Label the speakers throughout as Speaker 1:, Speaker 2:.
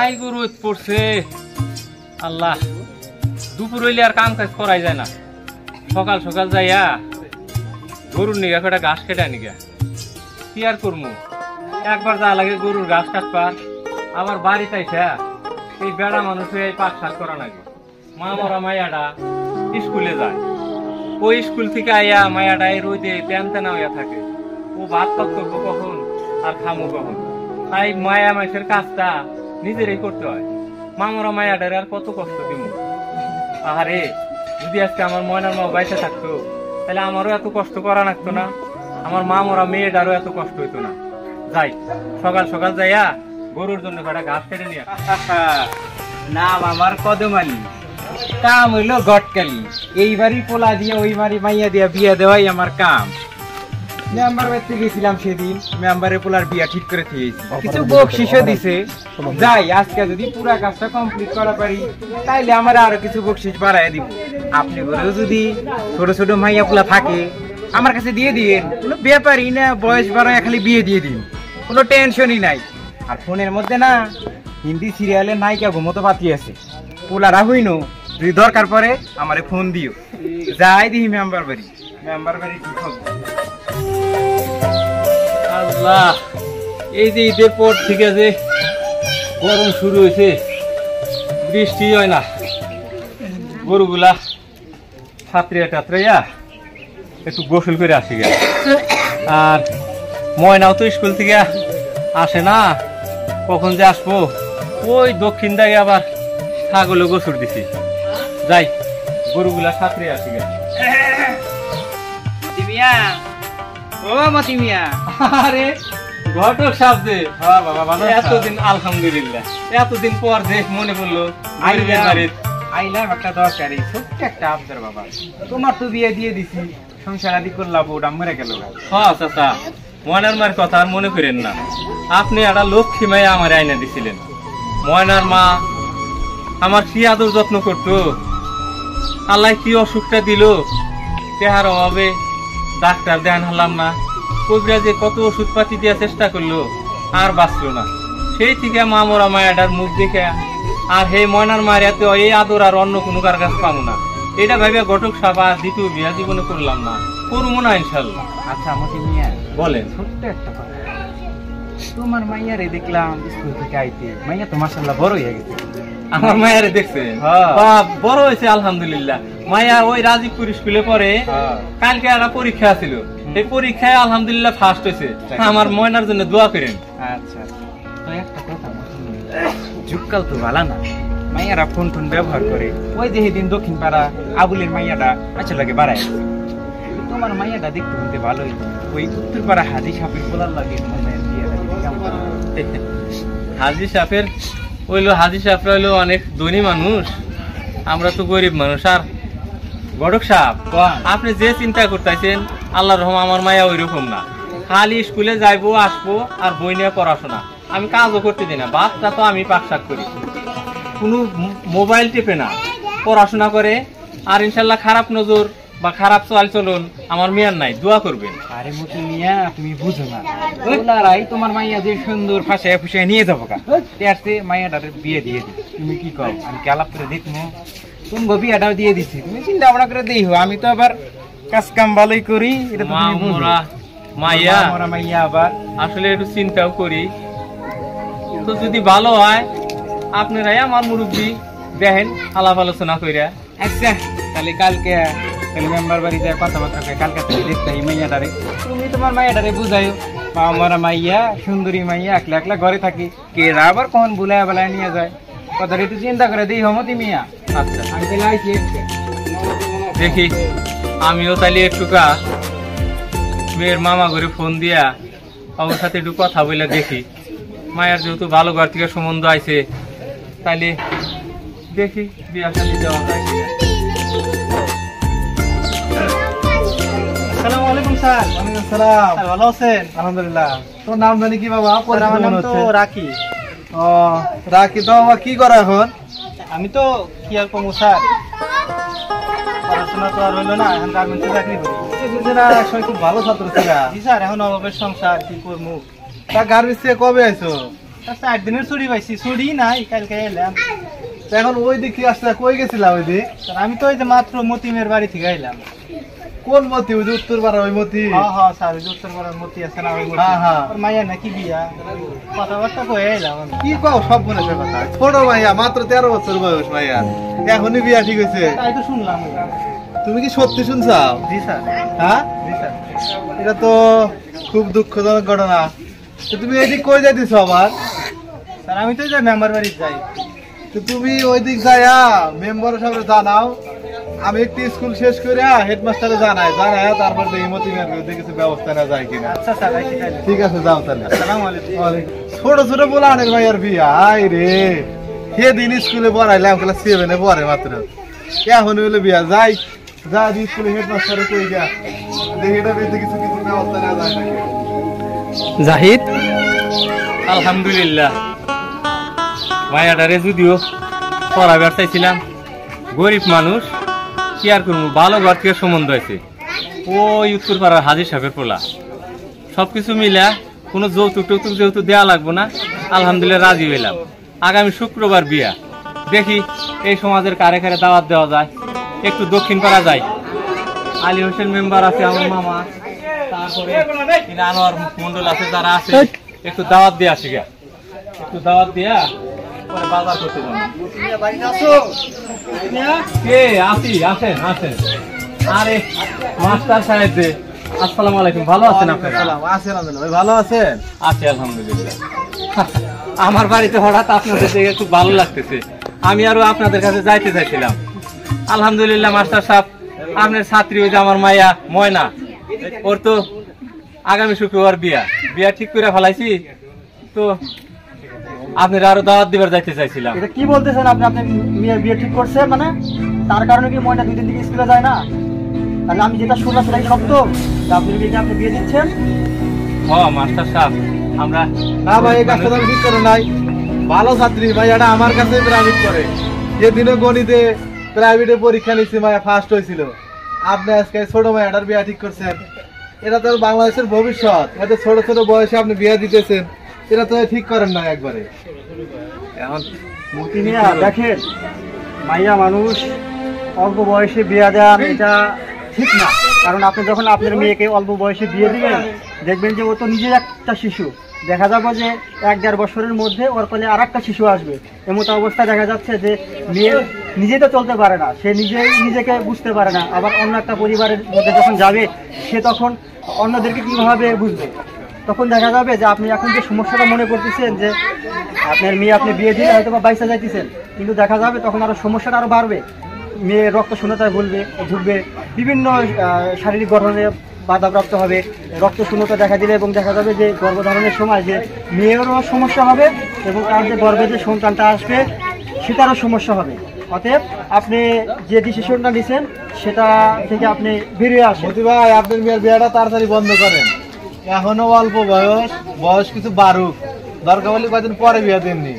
Speaker 1: তাই গরু পড়ছে আল্লাহ দুপুর হইলে আর কাম কাজ করাই যায় না সকাল সকাল যাইয়া গরুর নিগা কটা ঘাস কেটে নিগা কি আর করবো একবার যা লাগে গরুর ঘাস কাটবার আবার বাড়িতে আইসা এই বেড়া মানুষে পাক শাক করা লাগে মা মরা মাইয়াটা স্কুলে যায় ওই স্কুল থেকে আইয়া মাইয়াটা এই রোদে প্যান তেনা হইয়া থাকে ও ভাত পাক করবো কখন আর খামো কখন তাই মায়া মাইসের কাজটা নিজেরই করতে হয় মা মরা মায়াটার আর কত কষ্ট দিব আহারে যদি আজকে আমার ময়নার মা বাইসে থাকতো তাহলে আমারও এত কষ্ট করা লাগতো না আমার মা মরা মেয়েটারও এত কষ্ট হইতো না যাই সকাল সকাল যাইয়া গরুর জন্য কটা ঘাস কেটে নিয়ে
Speaker 2: নাম আমার কদমালি কাম হইলো গটকালি এইবারই পোলা দিয়ে ওইবারই মাইয়া দিয়া বিয়া দেওয়াই আমার কাম মেম্বার বাড়িতে গেছিলাম সেদিন মেম্বারের পোলার বিয়া ঠিক করে দিয়েছি কিছু বকশিসও দিছে যাই আজকে যদি পুরা কাজটা কমপ্লিট করা পারি তাইলে আমার আরো কিছু বকশিস বাড়াই দিব আপনি ঘরেও যদি ছোট ছোট মাইয়া পোলা থাকে আমার কাছে দিয়ে দিন কোনো ব্যাপারই না বয়স বাড়ায় খালি বিয়ে দিয়ে দিন কোনো টেনশনই নাই আর ফোনের মধ্যে না হিন্দি সিরিয়ালের নায়িকা ঘুমতো পাতি আছে পোলারা হইনো যদি দরকার পড়ে আমারে ফোন দিও যাই দিই মেম্বার বাড়ি ঠিক হবে
Speaker 1: আল্লাহ এই যে ঈদের পর থেকে যে গরম শুরু হয়েছে বৃষ্টি হয় না গরুগুলা ছাত্রিয়া টাত্রিয়া একটু গোসল করে আসি গে আর ময়নাও তো স্কুল থেকে আসে না কখন যে আসবো ওই দক্ষিণ দাগে আবার ছাগলে গোসল দিছি যাই গরুগুলা ছাত্রিয়া আসি গে
Speaker 2: ও মতি মিয়া
Speaker 1: আরে ঘটক সাহেব যে এতদিন আলহামদুলিল্লাহ এতদিন পর যে মনে পড়লো
Speaker 2: আইলাম একটা দরকারি ছোট্ট একটা আবদার বাবা তোমার তো বিয়ে দিয়ে দিছি সংসার আদি করলাম ওটা মরে গেল
Speaker 1: হ্যাঁ চাচা ময়নার মার কথা আর মনে করেন না আপনি একটা লক্ষ্মী মায়ে আমার আইনা দিছিলেন ময়নার মা আমার কি আদর যত্ন করতো আল্লাহ কি অসুখটা দিল দেহার অভাবে ডাক্তার দেখান হলাম না কবিরাজে কত ওষুধ পাতি দেওয়ার চেষ্টা করলো আর বাঁচলো না সেই থেকে মা মরা মায়াটার মুখ দেখে আর হে ময়নার মায়ের এত এই আদর আর অন্য কোনো কার কাছে পাবো না এটা ভাবে ঘটক সাবা দ্বিতীয় বিয়া জীবনে করলাম না করবো না ইনশাল্লাহ
Speaker 2: আচ্ছা মতি মিয়া
Speaker 1: বলেন
Speaker 2: ছোট্ট একটা কথা তোমার মাইয়ারে দেখলাম স্কুল থেকে আইতে মাইয়া তো মাশাআল্লাহ বড় হয়ে গেছে
Speaker 1: আমার মায়ারে দেখছেন বড় হয়েছে আলহামদুলিল্লাহ মায়া ওই রাজীবপুর স্কুলে পড়ে কালকে একটা পরীক্ষা ছিল এই পরীক্ষায় আলহামদুলিল্লাহ ফার্স্ট হয়েছে আমার ময়নার জন্য দোয়া করেন
Speaker 2: আচ্ছা তো একটা কথা যুগকাল তো ভালো না মাইয়ারা ফোন ব্যবহার করে ওই যে সেদিন দক্ষিণ পাড়া আবুলের মাইয়াটা আচ্ছা লাগে বাড়ায় তোমার মাইয়াটা দেখতে বলতে ভালোই ওই উত্তর পাড়া হাজি সাপের বলার লাগে তোমার মায়ের বিয়ে
Speaker 1: হাজি সাপের হইলো হাজি সাহেবরা হইলো অনেক ধনী মানুষ আমরা তো গরিব মানুষ আর ঘটক সাহেব আপনি যে চিন্তা করতেছেন আল্লাহর রহম আমার মায়া ওই রকম না খালি স্কুলে যাইবো আসবো আর বই নিয়ে পড়াশোনা আমি কাজও করতে দিই না বাচ্চা তো আমি পাকশাক করি কোনো মোবাইল টিপে না পড়াশোনা করে আর ইনশাল্লাহ খারাপ নজর বা খারাপ চালচলন আমার মেয়ের নাই দোয়া করবেন
Speaker 2: আরে মতি মিয়া তুমি বুঝো না ওলারাই তোমার মাইয়া যে সুন্দর ফাঁসায় ফুসায় নিয়ে যাবো কাছে মাইয়াটার বিয়ে দিয়ে দিই তুমি কি কও আমি কি আলাপ করে দেখবো তুমি বিয়েটাও দিয়ে দিচ্ছি তুমি চিন্তা ভাবনা করে দেখো আমি তো আবার কাজ কাম ভালোই করি এটা তো
Speaker 1: মাইয়া
Speaker 2: মাইয়া আবার
Speaker 1: আসলে একটু চিন্তাও করি তো যদি ভালো হয় আপনারাই আমার মুরব্বী দেখেন আলাপ আলোচনা কইরা
Speaker 2: আচ্ছা তাহলে কালকে মেম্বার বাড়ি যায় কথাবার্তা করে কালকে থেকে দেখতে এই মাইয়াটারে তুমি তোমার মাইয়াটারে বুঝাইও আমার মাইয়া সুন্দরী মাইয়া একলা একলা ঘরে থাকি কেরা আবার কখন বুলায় বেলায় নিয়ে যায় কথাটা একটু চিন্তা করে দিই হমতি মিয়া
Speaker 1: আচ্ছা
Speaker 2: আমি তাহলে আইছি
Speaker 1: দেখি আমিও তাহলে একটুকা মেয়ের মামা ঘরে ফোন দিয়া আমার সাথে একটু কথা বলে দেখি মায়ের যেহেতু ভালো ঘর থেকে সম্বন্ধ আইছে তাইলে দেখি বিয়া শাদী দেওয়া যায় কিনা।
Speaker 2: আসসালামু আলাইকুম স্যার। ওয়ালাইকুম আসসালাম। স্যার ভালো আছেন? আলহামদুলিল্লাহ। তোর নাম জানি কি বাবা? আমার নাম তো রাকি। ও রাকি তো বাবা কি করে এখন? আমি তো কি আর কমু স্যার, পড়াশোনা তো আর হইলো না, এখন গার্মেন্টসে চাকরি করি। একসময় খুব ভালো ছাত্র ছিল। জি স্যার, এখন অভাবের সংসার কি করবো। তা গার্মেন্টসে কবে আইছো?
Speaker 3: 4 দিনের ছুটি পাইছি, ছুটি নাই, কালকে এলাম।
Speaker 4: এখন ওই দিক কি আসলে কই গেছিলাম ওই দিক?
Speaker 3: আমি তো ওই যে মাত্র মতিমের বাড়ি থেকে এলাম।
Speaker 4: কোন মতি? ওই যে উত্তর পাড়া ওই মতি?
Speaker 3: হ্যাঁ স্যার, ওই যে উত্তর পাড়ার মতি আছে না, ওই মতি।
Speaker 4: হ্যাঁ।
Speaker 3: ওর মাইয়া নাকি বিয়া, কথাবার্তা কয়ে এলাম আমি।
Speaker 4: কি কও সব মনে কথা? ছোট মাইয়া, মাত্র 13 বছর বয়স মাইয়া, এখনই বিয়া ঠিক হয়েছে?
Speaker 3: তাই তো শুনলাম।
Speaker 4: তুমি কি সত্যি শুনছাও?
Speaker 3: জি স্যার।
Speaker 4: হ্যাঁ,
Speaker 3: জি স্যার।
Speaker 4: এটা তো খুব দুঃখজনক ঘটনা। তো তুমি এদিক কই যাইতেছো আবার?
Speaker 3: স্যার আমি তো যে মেম্বার বাড়ি যাই।
Speaker 4: তো তুমি ওই দিক যাইয়া মেম্বারের সামনে জানাও, আমি একটি স্কুল শেষ করে হেডমাস্টারে জানাই তারপর দেখি মতি ম্যামকে কিছু ব্যবস্থা না যায় কিনা।
Speaker 3: আচ্ছা স্যার, রাখি তাহলে।
Speaker 4: ঠিক আছে, যাও তাহলে।
Speaker 3: আসসালামু আলাইকুম।
Speaker 4: ছোট ছোট বলা আনের ভাইয়ার বিয়া, আই রে সেদিন স্কুলে পড়াইলাম ক্লাস 7 এ পড়ে মাত্র, এখন হইলো বিয়া। যাই যা স্কুলে হেডমাস্টারে কই গা দেখি এটা কিছু কিছু ব্যবস্থা না যায় নাকি।
Speaker 1: জাহিদ, আলহামদুলিল্লাহ মায়াটারে যদিও পড়াবার চাইছিলাম, গরিব মানুষ কি আর করবো, ভালো ঘর থেকে সম্বন্ধ হয়েছে, ওই উত্তর পাড়ার হাজির সাহেবের পোলা, সবকিছু মিলা কোনো যৌতুক টৌতুক যেহেতু দেওয়া লাগবো না, আলহামদুলিল্লাহ রাজি হইলাম। আগামী শুক্রবার বিয়া, দেখি এই সমাজের কারে কারে দাওয়াত দেওয়া যায়, একটু দক্ষিণ পাড়া যায়, আলী হোসেন মেম্বার আছে আমার মামা, তারপরে আনোয়ার মন্ডল আছে, যারা আছে একটু দাওয়াত দিয়ে আসি গা, একটু দাওয়াত দিয়া পরে বাজার করতে যাবো। কে আসি? আসেন আসেন। আরে মাস্টার সাহেব যে, আসসালামু আলাইকুম, ভালো আছেন আপনারা?
Speaker 4: আছেন ভাই, ভালো আছেন?
Speaker 1: আছি আলহামদুলিল্লাহ। আমার বাড়িতে হঠাৎ আপনাদের দেখে খুব ভালো লাগতেছে, আমি আরো আপনাদের কাছে যাইতে চাইছিলাম। আলহামদুলিল্লাহ মাস্টার সাহেব, আপনার ছাত্রী ওই যে আমার মাইয়া ময়না, ওর তো আগামী শুক্রবার বিয়া, বিয়া ঠিক করে ফেলাইছি, তো আপনার আরো দাওয়াত দিবার যাইতে চাইছিলাম।
Speaker 3: এটা কি বলতেছেন আপনি? আপনি মেয়ের বিয়ে ঠিক করছেন মানে? তার কারণে কি ময়না 2 দিন থেকে স্কুলে যায় না? তাহলে আমি যেটা শুনলাম সেটাই সত্য, আপনি বিয়ে দিচ্ছেন?
Speaker 1: হ্যাঁ মাস্টার সাহেব, আমরা
Speaker 4: না ভাই, এই কাজটা আমি ঠিক করে নাই। ভালো ছাত্রী ভাইয়াটা আমার কাছে প্রাইভেট করে, যেদিনও গণিতে প্রাইভেটে পরীক্ষা নিচ্ছি মায়া ফার্স্ট হয়েছিল। আপনি আজকে ছোট মায়াটার বিয়া ঠিক করছেন, এটা তো বাংলাদেশের ভবিষ্যৎ, এত ছোট ছোট বয়সে আপনি বিয়া দিতেছেন, এটা তো ঠিক করেন না একবারে।
Speaker 1: এখন
Speaker 3: মতি মিয়া দেখেন, মাইয়া মানুষ অল্প বয়সে বিয়ে দেন এটা ঠিক না। কারণ আপনি যখন আপনার মেয়েকে অল্প বয়সে বিয়ে দিবেন, দেখবেন যে ও তো নিজে একটা শিশু, দেখা যাবে যে 1-1.5 বছরের মধ্যে ওর কোলে আর একটা শিশু আসবে। এমতো অবস্থায় দেখা যাচ্ছে যে মেয়ে নিজেই তো চলতে পারে না, সে নিজেকে বুঝতে পারে না, আবার অন্য একটা পরিবারের মধ্যে যখন যাবে সে তখন অন্যদেরকে কিভাবে বুঝবে। তখন দেখা যাবে যে আপনি এখন যে সমস্যাটা মনে করতেছেন যে আপনার মেয়ে আপনি বিয়ে দিলে হয়তো বা বাইসা যাইতেছেন, কিন্তু দেখা যাবে তখন আরো সমস্যাটা আরো বাড়বে। মেয়ে রক্ত শূন্যতায় ভুগবে, বিভিন্ন শারীরিক গঠনে বাধাপ্রাপ্ত হবে, রক্ত শূন্যতা দেখা দিলে, এবং দেখা যাবে যে গর্ভধারণের সময় যে মেয়েরও সমস্যা হবে এবং তার যে গর্ভে যে সন্তানটা আসবে সেটারও সমস্যা হবে। অতএব আপনি যে ডিসিশনটা নিছেন সেটা থেকে আপনি বেরিয়ে আসেন।
Speaker 4: মতি ভাই, আপনার মেয়ের বিয়াটা তাড়াতাড়ি বন্ধ করেন, এখনো অল্প বয়স কিছু বাড়ুক, দরকার হলে কয়েকদিন পরে বিয়া দেননি।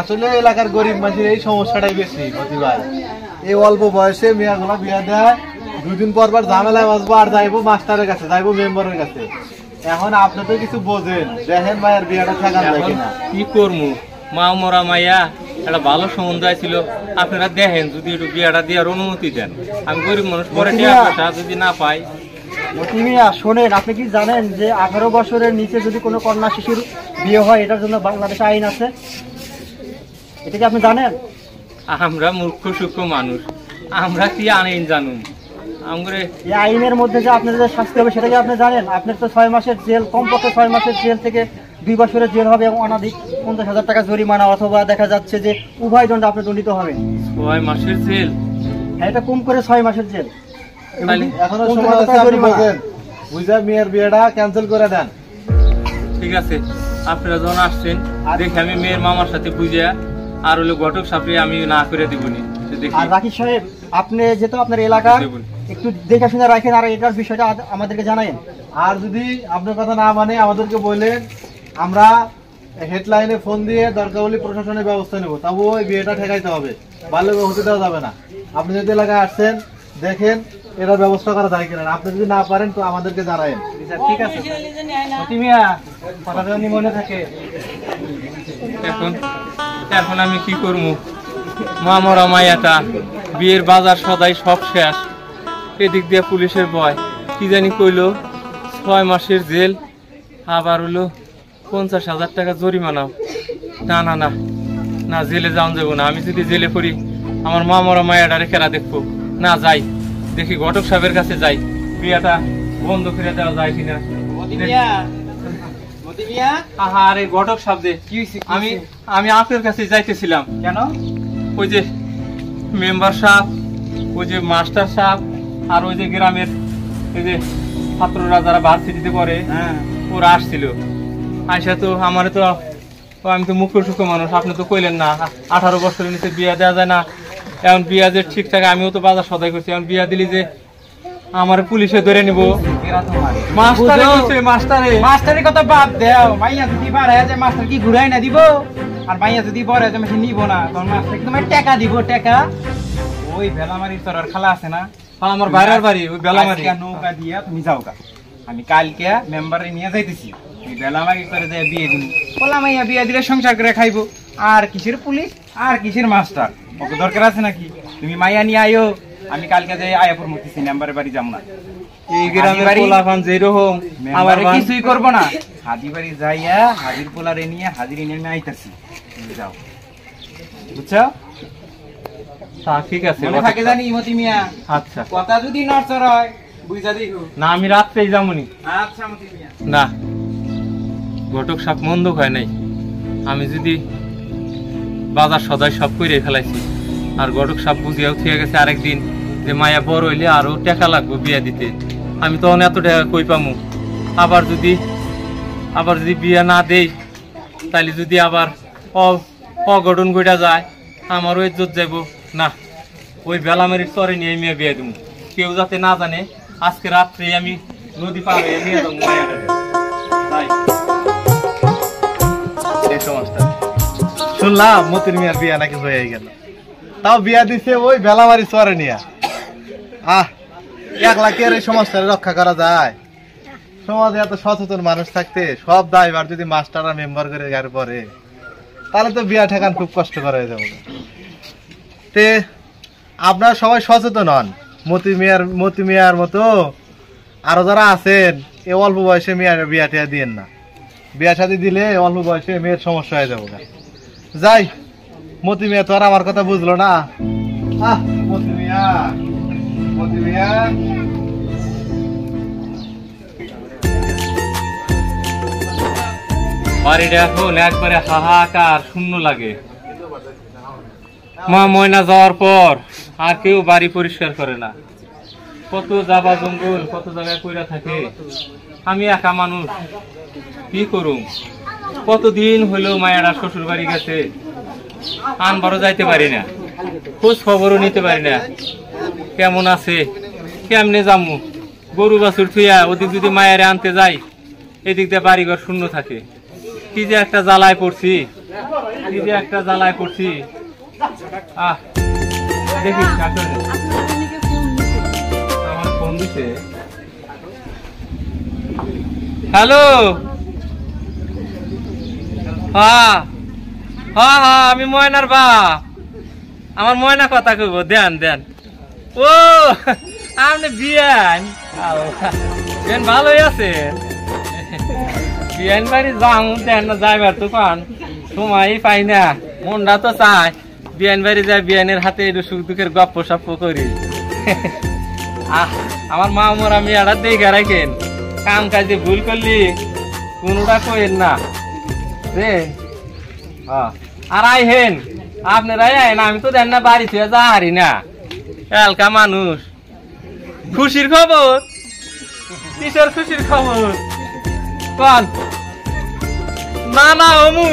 Speaker 4: আসলে এলাকার গরিব মানুষের এই সমস্যাটাই বেশি মতি ভাই, এই অল্প বয়সে মেয়েগুলো বিয়া দেয়, 2 দিন পর ঝামেলায় বাঁচবো, আর যাইবো মাস্টারের কাছে, যাইবো মেম্বারের কাছে। এখন আপনি তো কিছু বোঝেন, দেখেন মায়ের বিয়াটা ঠেকান যায় কিনা।
Speaker 1: কি করবো, মা মরা মাইয়া, একটা ভালো সম্বন্ধ ছিল, আপনারা দেখেন যদি একটু বিয়াটা দেওয়ার অনুমতি দেন। আমি গরিব মানুষ, পরে যদি না পাই।
Speaker 3: মতি মিয়া শোনেন, আপনি কি জানেন যে 18 বছরের নিচে যদি কোনো কন্যা শিশুর বিয়ে হয় এটার জন্য বাংলাদেশে আইন আছে? এটা কি আপনি জানেন?
Speaker 1: আমরা মূর্খ সূক্ষ্ম মানুষ, আমরা কি আইন জানুন?
Speaker 3: এই আইনের মধ্যে যে আপনাদের যে শাস্তি হবে সেটা কি আপনি জানেন? আপনার তো 6 মাসের জেল, কমপক্ষে 6 মাসের জেল থেকে 2 বছরের জেল হবে এবং অনাধিক 50,000 টাকা জরিমানা, অথবা দেখা যাচ্ছে যে উভয় দণ্ড আপনি দণ্ডিত হবেন।
Speaker 1: 6 মাসের জেল?
Speaker 3: হ্যাঁ, এটা কম করে 6 মাসের জেল।
Speaker 4: এখনো সময় আছে, আপনি বোঝেন, বুঝা মেয়ের বিয়েটা ক্যান্সেল করে দেন।
Speaker 1: ঠিক আছে, আপনারা যখন আসছেন দেখি আমি মেয়ের মামার সাথে বুঝে আর হলো ঘটক সাপড়ে আমি না করে দিবনি।
Speaker 3: আর রাকিব সাহেব, আপনি যেহেতু আপনার এলাকার একটু দেখাশোনা রাখেন আর এটার বিষয়টা আমাদেরকে জানায়েন।
Speaker 4: আর যদি আপনার কথা না মানে আমাদেরকে বললেন, আমরা হেডলাইনে ফোন দিয়ে দরকার হলে প্রশাসনের ব্যবস্থা নেব, তবু ওই বিয়েটা ঠেকাইতে হবে, ভালো হতে দেওয়া যাবে না। আপনি যদি এলাকায় আসছেন দেখেন এটার ব্যবস্থা করা যায় কিনা, আপনি যদি না পারেন তো আমাদেরকে জানায়েন।
Speaker 3: ঠিক আছে মতি মিয়া, কথাটা মনে থাকে।
Speaker 1: এখন এখন আমি কি করবো? মা মরা মাইয়াটা, বিয়ের বাজার সদাই সব শেষ, এদিক দিয়ে পুলিশের ভয়, কি জানি কইলো 6 মাসের জেল, আবার হলো 50,000 টাকা জরিমানাও। না না না না, জেলে যাওয়া যাবো না। আমি যদি জেলে পড়ি আমার মা মরা মায়াটা রেখেরা দেখবো না। যাই দেখি ঘটক সাহেবের কাছে যাই, বিয়াটা বন্ধ করে দেওয়া যায় কিনা। আরে ঘটক সাহেব যে, আমি আমি আপনার কাছে যাইতেছিলাম।
Speaker 2: কেন?
Speaker 1: ওই যে মেম্বার সাহেব, ওই যে মাস্টার সাহেব, আর ওই যে গ্রামের এই যে ছাত্ররা যারা ভার্সিটিতে পড়ে, ওরা আসছিল। আইসা তো আমার তো, আমি তো মুখ্য সুখ্য মানুষ, আপনি তো কইলেন না 18 বছরের নিচে বিয়া দেওয়া যায় না। এখন বিয়া যে ঠিকঠাক, আমিও তো বাজার সদাই করছি, এখন বিয়া দিলি যে আমার পুলিশে ধরে নিব।
Speaker 2: মাস্টারের কথা বাদ দেও, মাইয়া যদি বাড়ায় যে মাস্টার কি ঘুরাই না দিব? আর মাইয়া যদি বড় যে মেশিন নিব না, তখন মাস্টার কি তোমার টাকা দিব? টাকা ওই বেলামারি তোর খালা আছে না,
Speaker 1: আমার বাইরের বাড়ি ওই বেলামারি,
Speaker 2: নৌকা দিয়া তুমি যাও গা। আমি কালকে মেম্বারে নিয়ে যাইতেছি, ওই বেলামারি করে যায় বিয়ে দিন। বলা মাইয়া বিয়ে দিলে সংসার করে খাইবো। আর কিসের পুলিশ আর কিসের মাস্টার, ওকে দরকার আছে নাকি? তুমি মাইয়া নিয়ে আয়ো, আমি কালকে যাই আয়াপুর মুক্তি মেম্বারের বাড়ি যাবো না।
Speaker 1: এই গ্রামের পোলাপান যেরকম
Speaker 2: আমার কিছুই করবো না, হাজির বাড়ি যাইয়া হাজির পোলারে নিয়ে হাজির নিয়ে আমি আইতাছি। যাও, বুঝছো?
Speaker 1: ঠিক আছে,
Speaker 2: মনে থাকে জানি মতি মিয়া।
Speaker 1: আচ্ছা,
Speaker 2: কথা যদি নড়চড় হয় বুঝা দেখো
Speaker 1: না আমি রাত্রেই যাবনি।
Speaker 2: আচ্ছা মতি মিয়া।
Speaker 1: না, ঘটক সাপ মন্দ হয় নাই। আমি যদি বাজার সদাই সব করে ফেলাইছি, আর ঘটক সাপ বুঝিয়াও থেকে গেছে আরেকদিন যে মায়া বড় হইলে আরো টাকা লাগবে বিয়া দিতে, আমি তখন এত টাকা কই পামু? আবার যদি বিয়া না দেই, তাহলে যদি আবার অঘটন ঘটা যায়, আমারও ইজ্জত যাইব না। ওই বেলামারির চরে নিয়ে মেয়ে বিয়ে দেবো, কেউ যাতে না জানে। আজকে রাত্রে আমি নদী পার হয়ে নিয়ে যাবো মায়াটাকে। তাই
Speaker 4: এই সমাজটা শুনলাম মতির মিয়ার বিয়া নাকি হয়ে গেল, তাও বিয়া দিছে ওই বেলামারি চরে নিয়া। একলা কি আর এই সমাজটা রক্ষা করা যায়? সমাজে এত সচেতন মানুষ থাকতে সব দায়ভার যদি মাস্টার আর মেম্বার করে গাড়ি পরে, তাহলে তো বিয়া ঠেকান খুব কষ্ট করা হয়ে যাবে। তে আপনারা সবাই সচেতন হন, মতি মিয়ার মতো আরো যারা আছেন, এ অল্প বয়সে মেয়ের বিয়া টিয়া দিয়েন না। বিয়া শাদী দিলে অল্প বয়সে মেয়ের সমস্যা হয়ে যাবো। যাই, মতি মিয়া তো আর আমার কথা বুঝলো না। মতি মিয়া
Speaker 1: বাড়িটা এখন একবারে হাহাকার শূন্য লাগে। মা ময়না যাওয়ার পর আর কেউ বাড়ি পরিষ্কার করে না। কত জাবা জঙ্গল, কত জায়গায় কইরা থাকে। আমি একা মানুষ, কি করুম? কতদিন হইলো মায়েরা শ্বশুর বাড়ি গেছে, আনবারও যাইতে পারি না, খোঁজ খবরও নিতে পারি না কেমন আছে, কেমনে যামু। গরু বাছুর থুইয়া ওদিক যদি মায়েরে আনতে যাই, এদিক দিয়ে বাড়িঘর শূন্য থাকে। কি যে একটা জ্বালায় পড়ছি, দেখি আমার ফোন দিছে। হ্যালো, হ্যাঁ, আমি ময়নার বাপ। আমার ময়না কথা কইব, দেন। ও আপনি বিয়ান ভালোই আছে। বিয়ান বাড়ি যাও, দেন না যাইবার তো কান সময় পাই না। মনটা তো চায় বিয়ান বাড়ি যায়, বিয়ানের হাতে একটু সুখ দুঃখের গপ্প সপ্প করি। আমার মা মরা মেয়েরা দেখে রাখেন, কাম কাজে ভুল করলি কোনটা কইেন না। আর আইহেন, আপনারাই আইন, আমি তো দেন না বাড়ি থেকে যা হারি না। এলকা মানুষ। খুশির খবর? কিসের খুশির খবর কন? না অমু,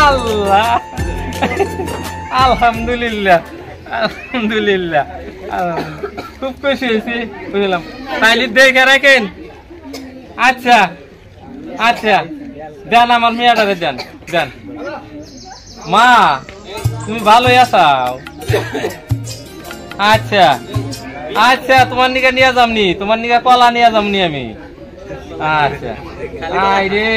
Speaker 1: আল্লাহ, আলহামদুলিল্লাহ, খুব খুশি হয়েছি, বুঝলাম। তাইলে দেখে রাখেন। আচ্ছা, দেন আমার মেয়েটারে দেন। মা তুমি ভালোই আছাও? আচ্ছা, তোমার নিকে নিয়ে যামনি, তোমার নিকে কলা নিয়ে যামনি আমি। আচ্ছা, আই রে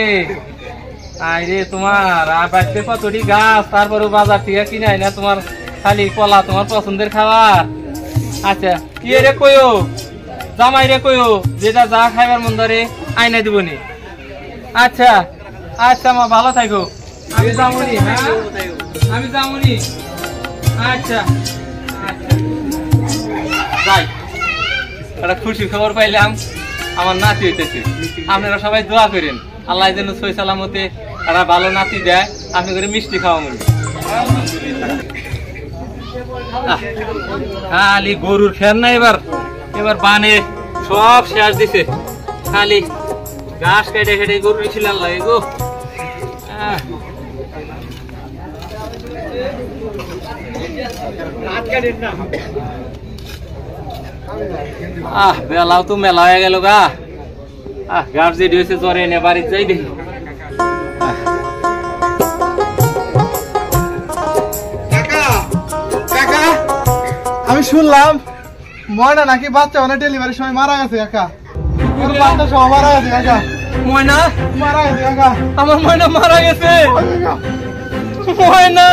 Speaker 1: আরে তোমার বাড়িতে কতটি গাছ, তারপরে বাজার থেকে কিনে আয় না তোমার খালি কলা তোমার পছন্দের খাবার। আচ্ছা কি রে কইও, জামাই রে কইও যেটা যা খাইবার মন ধরে আইনা দিবনি। আচ্ছা আচ্ছা মা ভালো থাকো, আমি যামুনি। হ্যাঁ আমি যামুনি। আচ্ছা আচ্ছা যাই, একটা খুশির খবর পাইলাম, আমার নাতি হইতেছে। আপনারা সবাই দোয়া করেন আল্লাহ যেন সই সালামতে একটা ভালো নাতি দেয়, আপনি করে মিষ্টি খাওয়া মনে। খালি গরুর ফের না, এবার এবার বানে সব শেষ দিছে, খালি ঘাস কেটে কেটে গরু ছিলাম লাগে গো। বেলাও তো মেলা হয়ে গেল গা। ঘাস যেটি হয়েছে জ্বরে এনে বাড়িতে যাই দেখি।
Speaker 4: আমি শুনলাম ময়না নাকি বাচ্চা মানে ডেলিভারির সময় মারা গেছে কাকা। বাচ্চা সহ মারা গেছে কাকা।
Speaker 1: ময়না
Speaker 4: মারা গেছে কাকা।
Speaker 1: আমার ময়না মারা গেছে। ময়না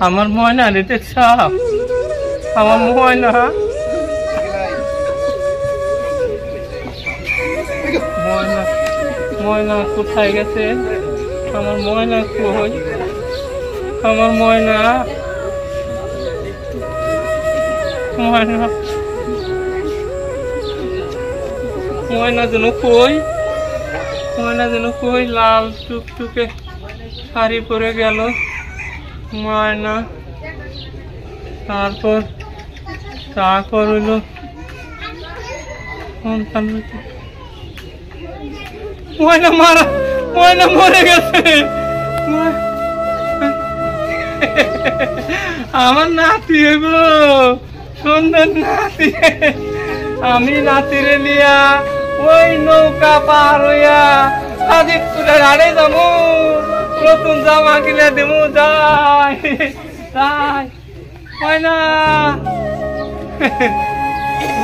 Speaker 1: আমার ময়না রে দেখছ, আমার ময়না ময়না ময়না কোথায় গেছে? আমার ময়না কই? আমার ময়না ময়না ময়না যেন কই? ময়না যেন কই? লাল টুকটুকে শাড়ি পরে গেল ময়না। তারপর হইল ময়না মারা, ময়না মরে গেছে। আমার নাতি হইব, সুন্দর নাতি। আমি নাতিরে নিয়া ওই নৌকা পার হইয়া হাজিরপুরের আড়ে যাবো, নতুন জামা কিনে দেবো। যাই যাই ময়না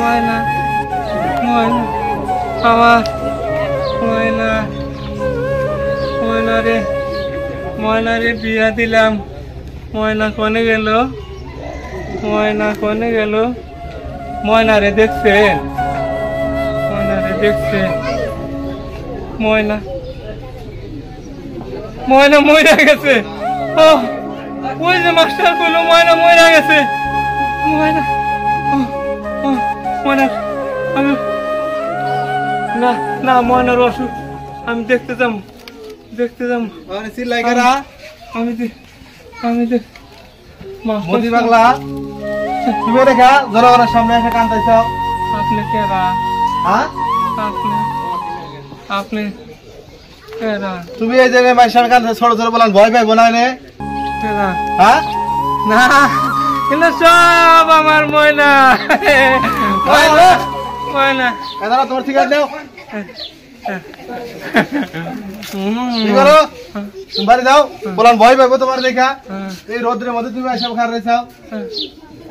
Speaker 1: ময়না ময়না আমার ময়না। ময়না রে বিয়া দিলাম। ময়না কোনে গেল? ময়না কোনে গেল? ময়না রে দেখছেন? ময়না রে দেখছেন? ময়না ময়না মরে গেছে। ও ওই যে মাস্টার কইলো ময়না মরে গেছে। ময়না ময়না আমি না না ময়নার অসুখ আমি দেখতে যাবো, দেখতে যাবো। আমি
Speaker 4: মতি পাগলা তুমি দেখা জনগণের সামনে এসে কান্দাইছ।
Speaker 1: আপনি কেরা?
Speaker 4: হ্যাঁ
Speaker 1: আপনি কেরা?
Speaker 4: তুমি এই জায়গায় মায়ের সামনে কান্দাইছ, ছোট ছোট বলান ভয় পাই বোনায় নে।
Speaker 1: কেরা?
Speaker 4: হ্যাঁ
Speaker 1: না এগুলো সব আমার ময়না। ময়না ময়না
Speaker 4: দাদা তোমার ঠিক আছে কি করো? তুমি বাড়ি যাও, বলান ভয় পাইবো তোমার দেখা। এই রোদ্রের মধ্যে তুমি এসব খার রেছাও।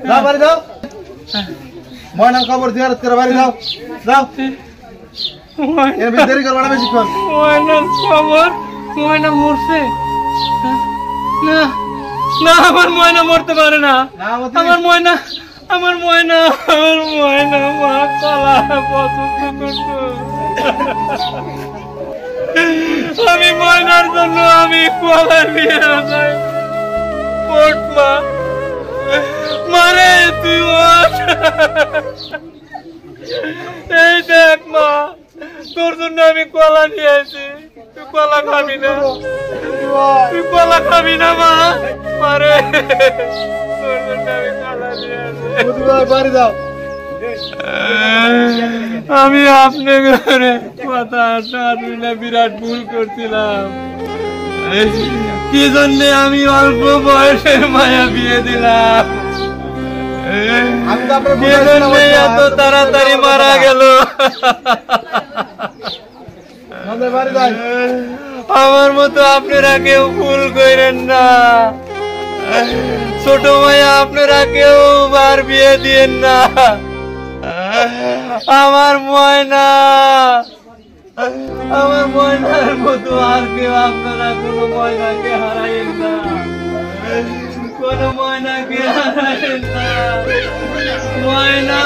Speaker 4: যাও বাড়ি যাও, ময়নার খবর জিয়ারত করে বাড়ি যাও। যাও এর বেশি দেরি করবা না বেশিক্ষণ।
Speaker 1: ময়নার খবর? ময়না মরছে? না না আমার ময়না মরতে পারে না। আমার ময়না আমার ময়না আমার ময়না মা কলা পছন্দ করতো। আমি ময়নার জন্য আমি কলা নিয়ে যাই। মা মারে তুই এই দেখ মা, তোর জন্য আমি কলা নিয়ে আসি। তুই কলা খাবি না? তুই কলা খাবি না মা? মারে তোর জন্য আমি কলা নিয়ে আসি।
Speaker 4: বাড়ি যাও।
Speaker 1: আমি আপনার ঘরে কথা না বিরাট ভুল করছিলাম। কি জন্য আমি অল্প বয়সের মায়া বিয়ে দিলাম।
Speaker 4: আমি তো আপনার
Speaker 1: এত তাড়াতাড়ি মারা গেল।
Speaker 4: আমাদের বাড়ি যাই।
Speaker 1: আমার মতো আপনারা কেউ ভুল করেন না। ছোট মাইয়া আপনারা কেউ বার বিয়ে দিয়েন না। আমার ময়না, আমার ময়নার মতো আর কেউ আপনারা কোনো ময়নাকে হারাইন না, কোনো ময়নাকে হারাইন না। ময়না।